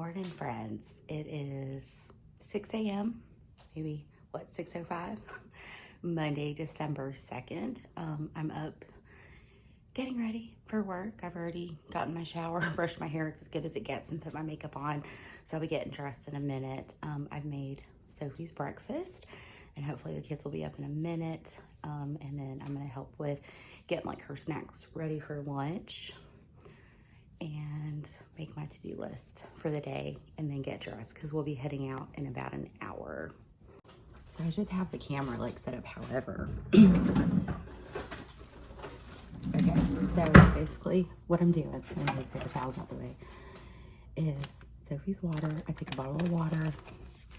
Morning, friends. It is 6 a.m., maybe, 6:05? Monday, December 2nd. I'm up getting ready for work. I've already gotten my shower, brushed my hair. It's as good as it gets, and put my makeup on. So I'll be getting dressed in a minute. I've made Sophie's breakfast, and hopefully the kids will be up in a minute. And then I'm going to help with getting like her snacks ready for lunch and make my to-do list for the day, and then get dressed because we'll be heading out in about an hour. So I just have the camera like set up however. Okay, so basically what I'm doing, I'm gonna put the towels out the way, is Sophie's water. I take a bottle of water,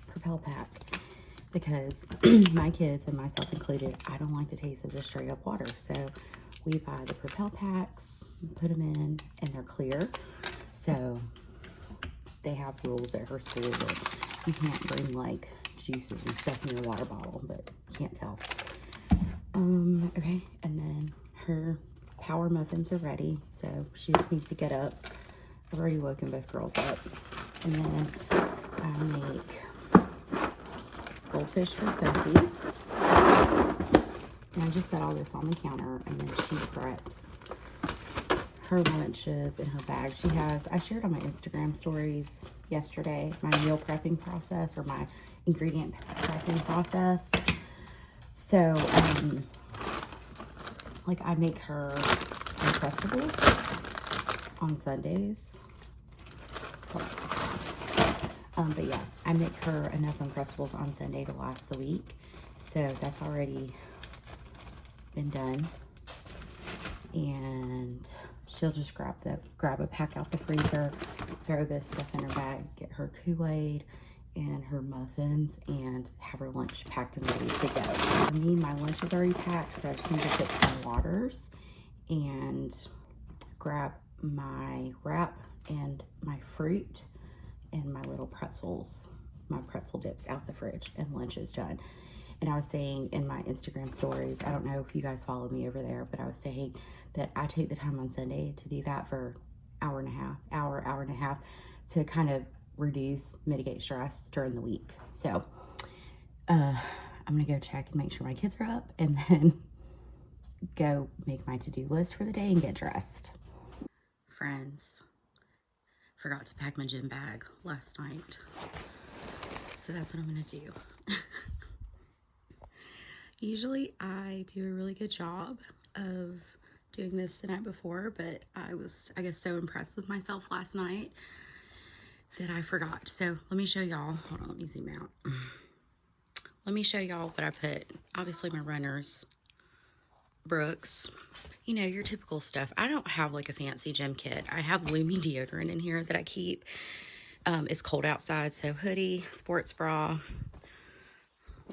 Propel pack, because my kids and myself included, I don't like the taste of just straight up water. So we buy the Propel packs, put them in, and they're clear. So they have rules at her school that you can't bring like juices and stuff in your water bottle, but can't tell. Okay, and then her power muffins are ready, so she just needs to get up. I've already woken both girls up. And then I make goldfish for Sophie. And I just set all this on the counter, and then she preps her lunches in her bag. She has, I shared on my Instagram stories yesterday, my meal prepping process, or my ingredient prepping process. So, like I make her Uncrustables on Sundays. But yeah, I make her enough Uncrustables on Sunday to last the week. So that's already been done. And she'll just grab a pack out the freezer, throw this stuff in her bag, get her Kool-Aid and her muffins, and have her lunch packed and ready to go. For me, my lunch is already packed, so I just need to put some waters and grab my wrap and my fruit and my little pretzels, my pretzel dips out the fridge, and lunch is done. And I was saying in my Instagram stories, I don't know if you guys follow me over there, but I was saying that I take the time on Sunday to do that for hour and a half to kind of mitigate stress during the week. So I'm gonna go check and make sure my kids are up, and then go make my to-do list for the day and get dressed. Friends, forgot to pack my gym bag last night, so that's what I'm gonna do. Usually I do a really good job of doing this the night before, but I was, I guess, so impressed with myself last night that I forgot. So let me show y'all. Hold on, let me zoom out. Let me show y'all what I put. Obviously my runners, Brooks, you know, your typical stuff. I don't have like a fancy gym kit. I have Lumi deodorant in here that I keep. It's cold outside, so hoodie, sports bra,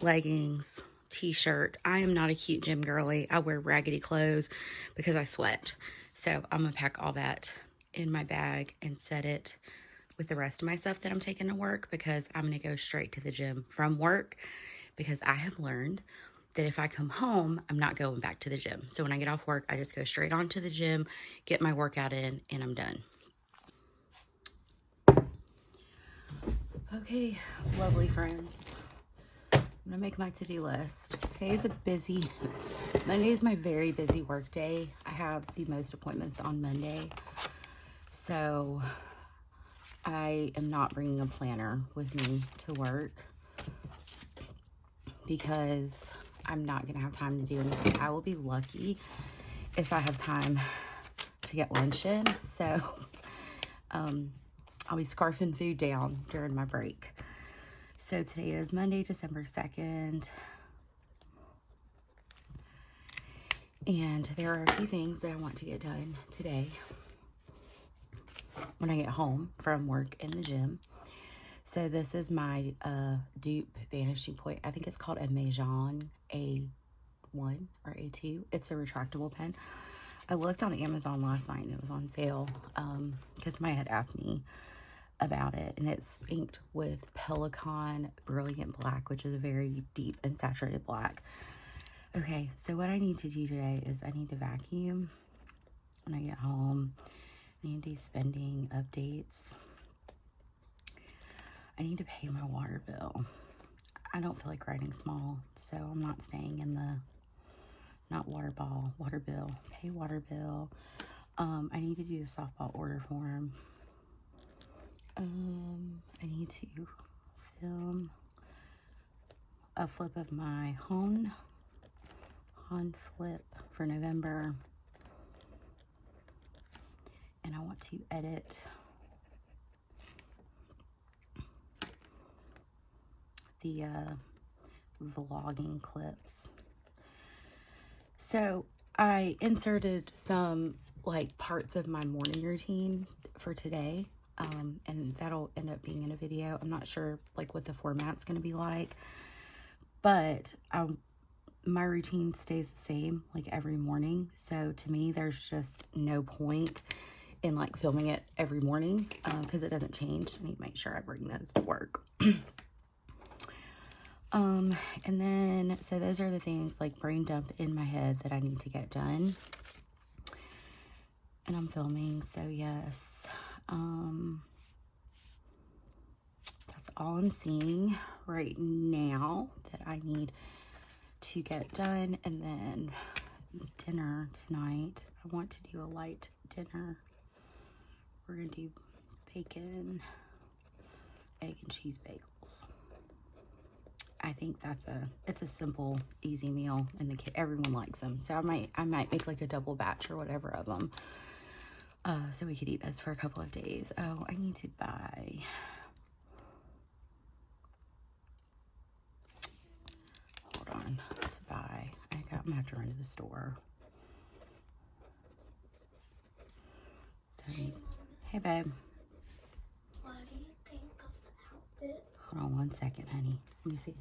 leggings, t-shirt. I am not a cute gym girly. I wear raggedy clothes because I sweat. So I'm gonna pack all that in my bag and set it with the rest of my stuff that I'm taking to work, because I'm gonna go straight to the gym from work, because I have learned that if I come home, I'm not going back to the gym. So when I get off work, I just go straight on to the gym, get my workout in, and I'm done. Okay, lovely friends. I'm gonna make my to-do list. Today is Monday is my very busy work day. I have the most appointments on Monday. So I am not bringing a planner with me to work because I'm not gonna have time to do anything. I will be lucky if I have time to get lunch in. So I'll be scarfing food down during my break. So today is Monday, December 2nd. And there are a few things that I want to get done today when I get home from work and the gym. So this is my dupe vanishing point. I think it's called a Maison A1 or A2. It's a retractable pen. I looked on Amazon last night and it was on sale because somebody had asked me about it, and it's inked with Pelican Brilliant Black, which is a very deep and saturated black. Okay, so what I need to do today is I need to vacuum when I get home. I need to do spending updates. I need to pay my water bill. I don't feel like writing small, so I'm not staying in the, not water bill, pay water bill. I need to do the softball order form. I need to film a flip of my Hon flip for November. And I want to edit the vlogging clips. So I inserted some like parts of my morning routine for today, and that'll end up being in a video. I'm not sure like what the format's going to be like, but my routine stays the same like every morning. So to me, there's just no point in like filming it every morning because it doesn't change. I need to make sure I bring those to work. And then, so those are the things like brain dump in my head that I need to get done. And I'm filming, so yes. That's all I'm seeing right now that I need to get done. And then dinner tonight. I want to do a light dinner. We're gonna do bacon, egg and cheese bagels. I think it's a simple, easy meal, and everyone likes them. So I might make like a double batch or whatever of them, so we could eat this for a couple of days. Oh, I need to buy. Hold on, let's buy. I'm gonna have to run to the store. So, hey babe. What do you think of the outfit? Hold on one second, honey. Let me see.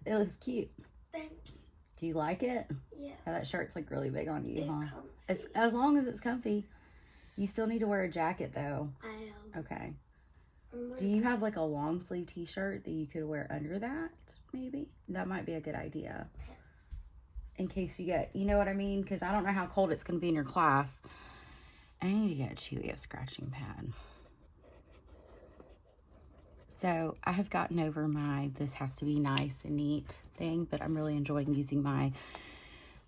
It looks cute. Thank you. Do you like it? Yeah. Oh, that shirt's like really big on you, huh? Comfy. It's as long as it's comfy. You still need to wear a jacket though. I am. Okay. Do you have like a long sleeve t-shirt that you could wear under that? Maybe that might be a good idea. Okay. In case you get, you know what I mean? Because I don't know how cold it's going to be in your class. I need to get Chewy a scratching pad. So I have gotten over my this has to be nice and neat thing, but I'm really enjoying using my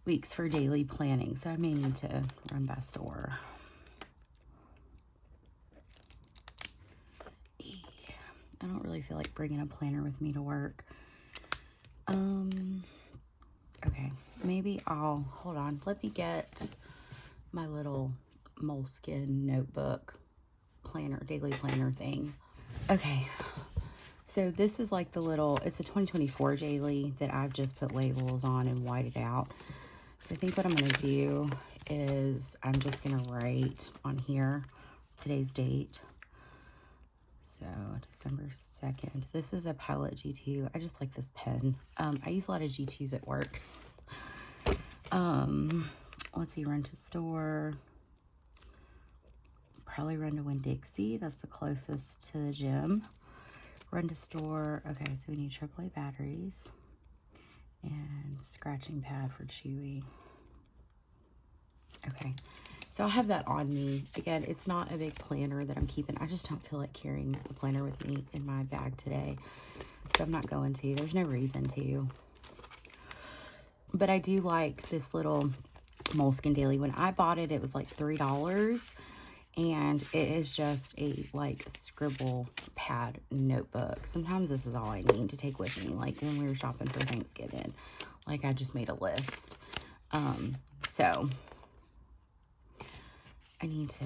weeks for daily planning. So I may need to run by store. I don't really feel like bringing a planner with me to work. Okay, maybe hold on. Let me get my little moleskin notebook planner, daily planner thing. Okay, so this is like it's a 2024 daily that I've just put labels on and whited out. So I think what I'm going to do is I'm just going to write on here today's date. So December 2nd. This is a Pilot G2. I just like this pen. I use a lot of G2s at work. Let's see, run to store. Probably run to Winn-Dixie. That's the closest to the gym. Run to store. Okay, so we need AAA batteries and scratching pad for Chewy. Okay, so I'll have that on me. Again, it's not a big planner that I'm keeping. I just don't feel like carrying a planner with me in my bag today, so I'm not going to. There's no reason to. But I do like this little moleskin daily. When I bought it, it was like $3. And it is just a like scribble pad notebook. Sometimes this is all I need to take with me. Like when we were shopping for Thanksgiving, like I just made a list. So I need to,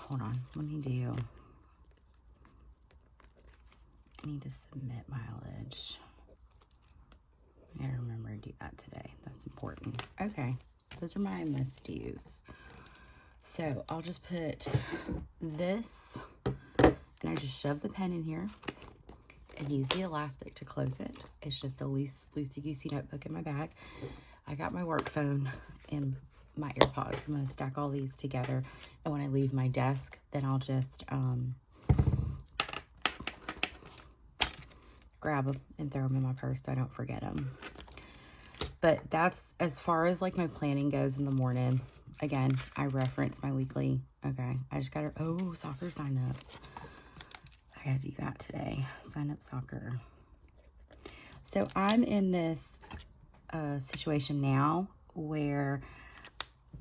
hold on. I need to submit mileage. I gotta remember to do that today. That's important. Okay. Those are my must-dos. So I'll just put this, and I just shove the pen in here and use the elastic to close it. It's just a loosey-goosey notebook in my bag. I got my work phone and my AirPods. I'm going to stack all these together, and when I leave my desk, then I'll just grab them and throw them in my purse so I don't forget them. But that's as far as like my planning goes in the morning. Again, I reference my weekly. Okay, I just got soccer signups. I I gotta do that today. Sign up soccer. So I'm in this situation now where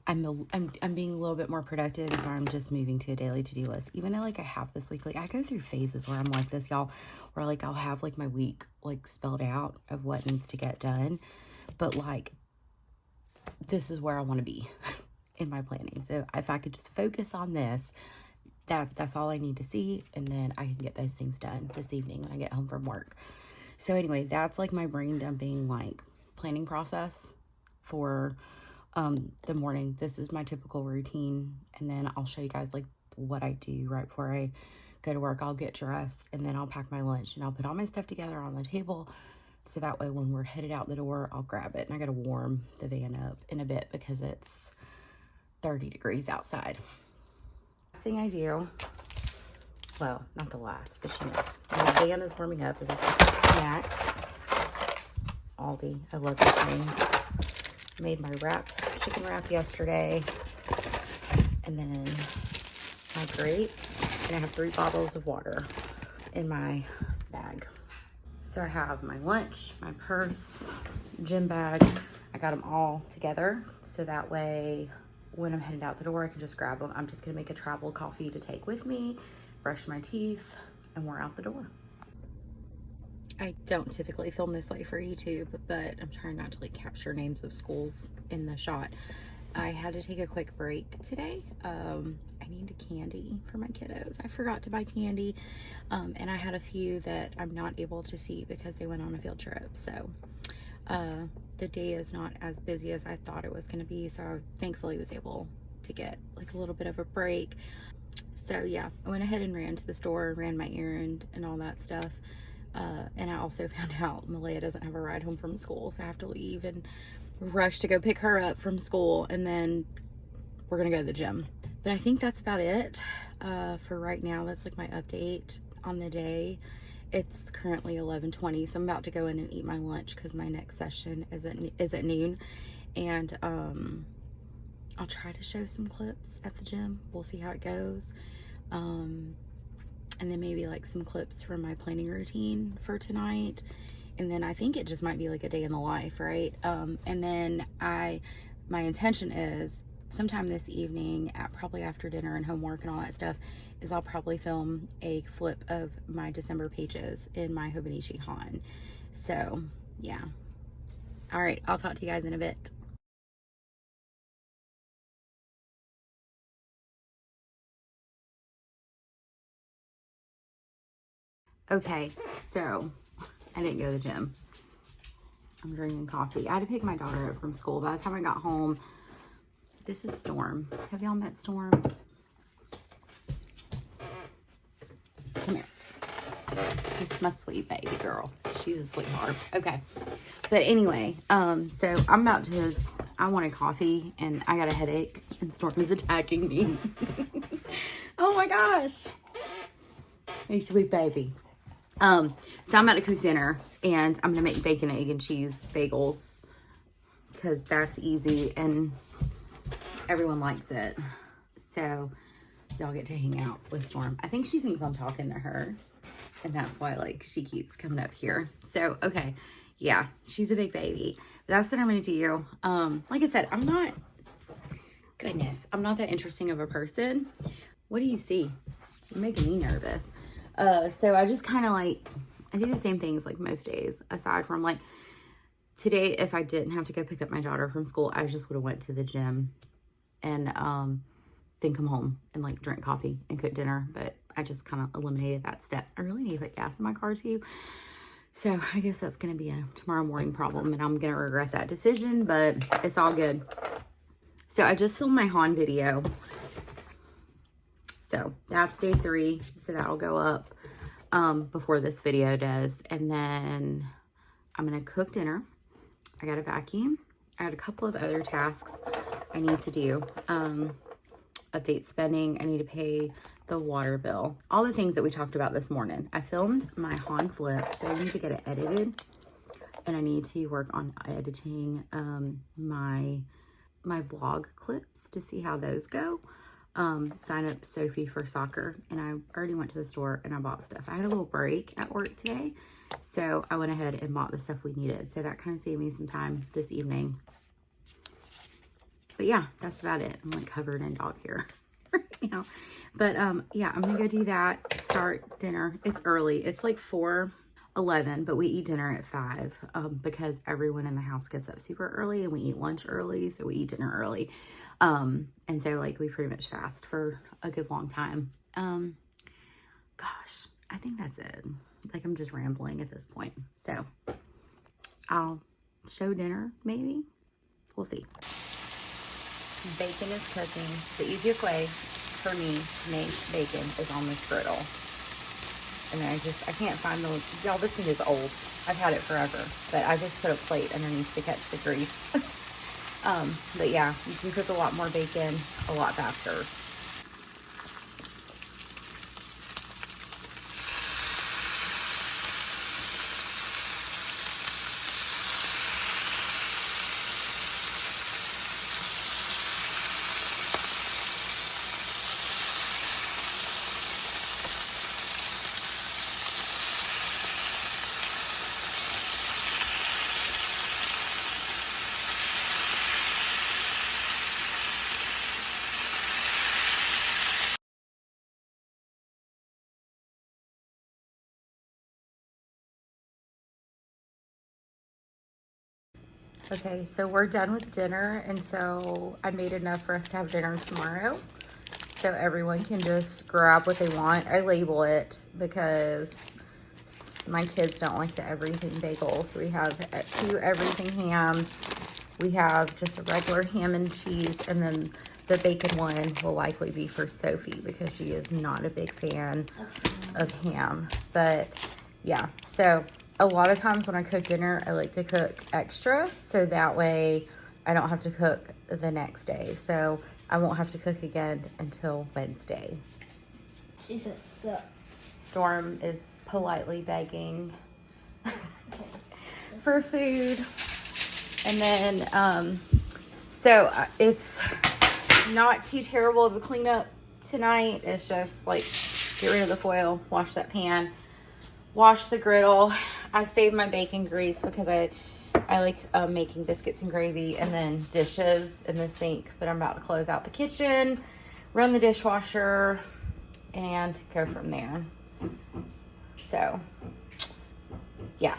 I'm being a little bit more productive if I'm just moving to a daily to-do list. Even though like I have this week, like I go through phases where I'm like this, y'all, where like I'll have like my week like spelled out of what needs to get done. But like this is where I want to be in my planning. So if I could just focus on this, that's all I need to see, and then I can get those things done this evening when I get home from work. So anyway, that's like my brain dumping like planning process for the morning. This is my typical routine, and then I'll show you guys like what I do right before I go to work. I'll get dressed, and then I'll pack my lunch, and I'll put all my stuff together on the table, so that way when we're headed out the door, I'll grab it. And I gotta warm the van up in a bit because it's 30 degrees outside. Last thing I do, well, not the last, but you know, when the van is warming up, is I put snacks. Aldi, I love these things. Made my chicken wrap yesterday, and then my grapes, and I have 3 bottles of water in my bag. So I have my lunch, my purse, gym bag. I got them all together, so that way when I'm headed out the door, I can just grab them. I'm just gonna make a travel coffee to take with me, brush my teeth, and we're out the door. I don't typically film this way for YouTube, but I'm trying not to like capture names of schools in the shot. I had to take a quick break today. I needed candy for my kiddos. I forgot to buy candy, and I had a few that I'm not able to see because they went on a field trip. So the day is not as busy as I thought it was going to be, so I thankfully was able to get like a little bit of a break. So yeah, I went ahead and ran to the store, ran my errand and all that stuff. And I also found out Malaya doesn't have a ride home from school, so I have to leave and rush to go pick her up from school, and then we're gonna go to the gym. But I think that's about it for right now. That's like my update on the day. It's currently 11:20, so I'm about to go in and eat my lunch because my next session is at noon, and I'll try to show some clips at the gym. We'll see how it goes. And then maybe like some clips from my planning routine for tonight. And then I think it just might be like a day in the life, right? And then my intention is sometime this evening, probably after dinner and homework and all that stuff, is I'll probably film a flip of my December pages in my Hobonichi Han. So yeah. All right, I'll talk to you guys in a bit. Okay, so I didn't go to the gym. I'm drinking coffee. I had to pick my daughter up from school. By the time I got home, this is Storm. Have y'all met Storm? Come here. This is my sweet baby girl. She's a sweetheart. Okay. But anyway, so I wanted coffee and I got a headache and Storm is attacking me. Oh my gosh. Hey, sweet baby. So I'm about to cook dinner, and I'm going to make bacon, egg, and cheese bagels because that's easy and everyone likes it. So y'all get to hang out with Storm. I think she thinks I'm talking to her, and that's why like she keeps coming up here. So, okay. Yeah, she's a big baby. That's what I'm going to do. Like I said, I'm not that interesting of a person. What do you see? You're making me nervous. So I just kind of like, I do the same things like most days, aside from like today, if I didn't have to go pick up my daughter from school, I just would have went to the gym and then come home and like drink coffee and cook dinner. But I just kind of eliminated that step. I really need to put gas in my car too. So I guess that's going to be a tomorrow morning problem, and I'm going to regret that decision, but it's all good. So I just filmed my Han video. So that's day 3. So that'll go up before this video does. And then I'm going to cook dinner. I got a vacuum. I got a couple of other tasks I need to do. Update spending. I need to pay the water bill. All the things that we talked about this morning. I filmed my Han flip. So I need to get it edited. And I need to work on editing my vlog clips to see how those go. sign up Sophie for soccer, and I already went to the store and I bought stuff. I had a little break at work today, so I went ahead and bought the stuff we needed. So that kind of saved me some time this evening. But yeah, that's about it. I'm like covered in dog hair right now. But yeah, I'm gonna go do that, start dinner. It's early. It's like 4:11, but we eat dinner at 5 because everyone in the house gets up super early and we eat lunch early, so we eat dinner early. And so like we pretty much fast for a good long time. Gosh, I think that's it. Like I'm just rambling at this point. So I'll show dinner maybe. We'll see. Bacon is cooking. The easiest way for me to make bacon is on this griddle. And then I can't find the, y'all, this thing is old. I've had it forever, but I just put a plate underneath to catch the grease. But yeah, you can cook a lot more bacon a lot faster. Okay, so we're done with dinner, and so I made enough for us to have dinner tomorrow. So everyone can just grab what they want. I label it because my kids don't like the everything bagels. So we have 2 everything hams. We have just a regular ham and cheese, and then the bacon one will likely be for Sophie because she is not a big fan of ham. But yeah, so a lot of times when I cook dinner, I like to cook extra so that way I don't have to cook the next day. So I won't have to cook again until Wednesday. Jesus. Storm is politely begging for food. And then, so it's not too terrible of a cleanup tonight. It's just like get rid of the foil, wash that pan, wash the griddle. I saved my bacon grease because I like making biscuits and gravy, and then dishes in the sink. But I'm about to close out the kitchen, run the dishwasher, and go from there. So, yeah.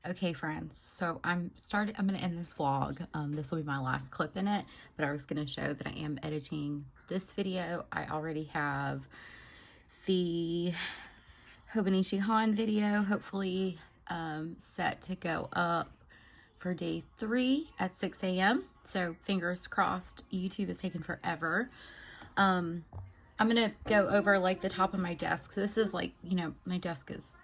Okay, friends. So I'm going to end this vlog. This will be my last clip in it, but I was going to show that I am editing this video. I already have the Hobonichi Han video, hopefully set to go up for day 3 at 6 a.m. So fingers crossed. YouTube is taking forever. I'm gonna go over like the top of my desk. This is like, you know, my desk is,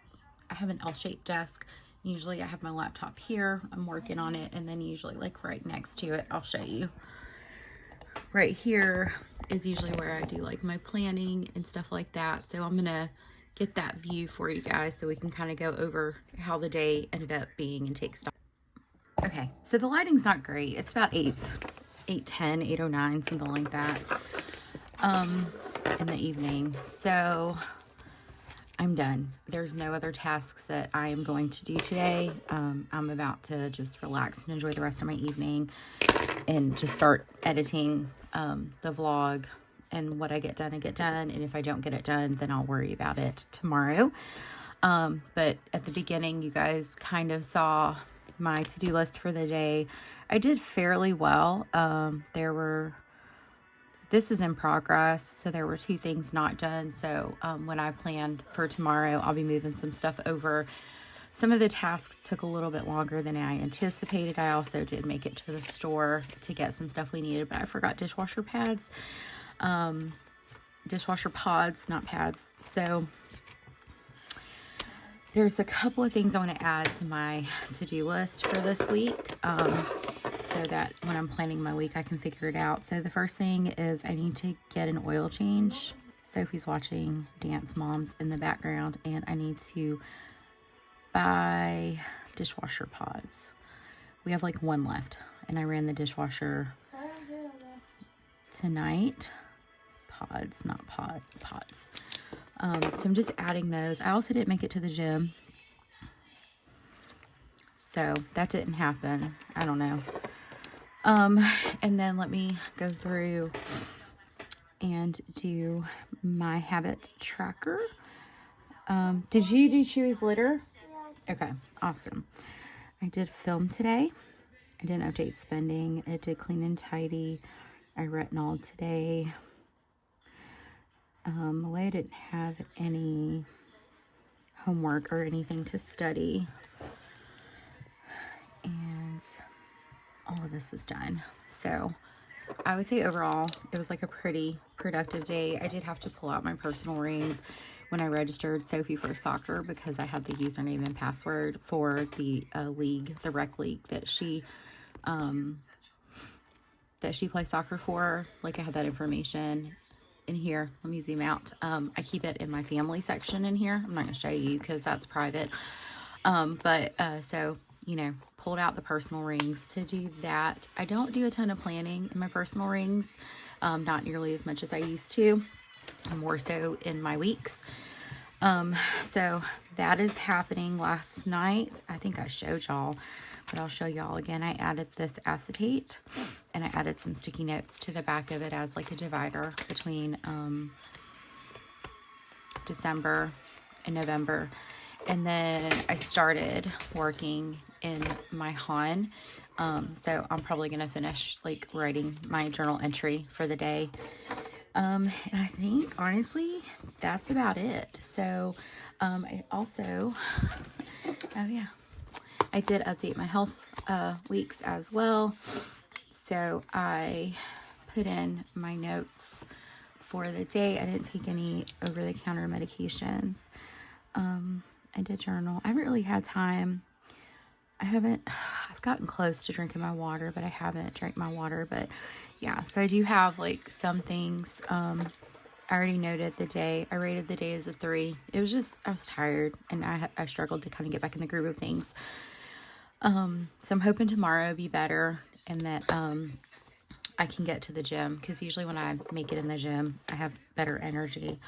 I have an L-shaped desk. Usually I have my laptop here. I'm working on it, and then usually like right next to it, I'll show you. Right here is usually where I do like my planning and stuff like that. So I'm gonna get that view for you guys so we can kind of go over how the day ended up being and take stock. Okay, so the lighting's not great. It's about 8:10, 8:09, something like that, in the evening. So I'm done. There's no other tasks that I am going to do today. I'm about to just relax and enjoy the rest of my evening and just start editing the vlog. And what I get done, I get done. And if I don't get it done, then I'll worry about it tomorrow. But at the beginning, you guys kind of saw my to-do list for the day. I did fairly well. This is in progress, so there were 2 things not done. So when I planned for tomorrow, I'll be moving some stuff over. Some of the tasks took a little bit longer than I anticipated. I also did make it to the store to get some stuff we needed, but I forgot dishwasher pads. Dishwasher pods, not pads. So there's a couple of things I want to add to my to-do list for this week, so that when I'm planning my week, I can figure it out. So the first thing is I need to get an oil change. Sophie's watching Dance Moms in the background, and I need to buy dishwasher pods. We have like 1 left, and I ran the dishwasher tonight. pods, not pots. So I'm just adding those. I also didn't make it to the gym, so that didn't happen. I don't know. And then let me go through and do my habit tracker. Did you do Chewy's litter? Yeah. Okay, awesome. I did film today. I didn't update spending. I did clean and tidy. I retinol today. Malaya didn't have any homework or anything to study. And all of this is done. So I would say overall, it was like a pretty productive day. I did have to pull out my personal rings when I registered Sophie for soccer because I had the username and password for the league, the rec league that she plays soccer for. Like, I had that information in here. Let me zoom out. I keep it in my family section in here. I'm not going to show you because that's private. So, you know, pulled out the personal rings to do that. I don't do a ton of planning in my personal rings. Not nearly as much as I used to. More so in my weeks. So that is happening last night. I think I showed y'all, but I'll show y'all again. I added this acetate and I added some sticky notes to the back of it as like a divider between December and November. And then I started working in my Han. So I'm probably going to finish like writing my journal entry for the day. And I think honestly, that's about it. So, I also, oh yeah, I did update my health, weeks as well. So I put in my notes for the day. I didn't take any over-the-counter medications. I did journal. I haven't really had time. I've gotten close to drinking my water, but I haven't drank my water. But yeah, so I do have like some things. I already noted the day. I rated the day as a 3. It was just, I was tired and I struggled to kind of get back in the groove of things. So I'm hoping tomorrow will be better and that, I can get to the gym because usually when I make it in the gym, I have better energy.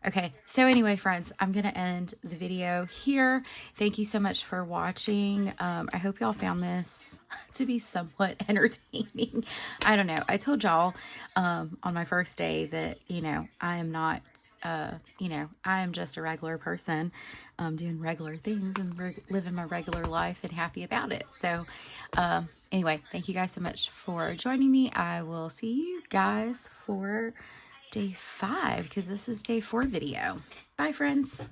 Okay, so anyway, friends, I'm going to end the video here. Thank you so much for watching. I hope y'all found this to be somewhat entertaining. I don't know. I told y'all on my first day that, you know, I am not, you know, I am just a regular person doing regular things and living my regular life and happy about it. So anyway, thank you guys so much for joining me. I will see you guys for day 5 because this is day 4 video. Bye, friends.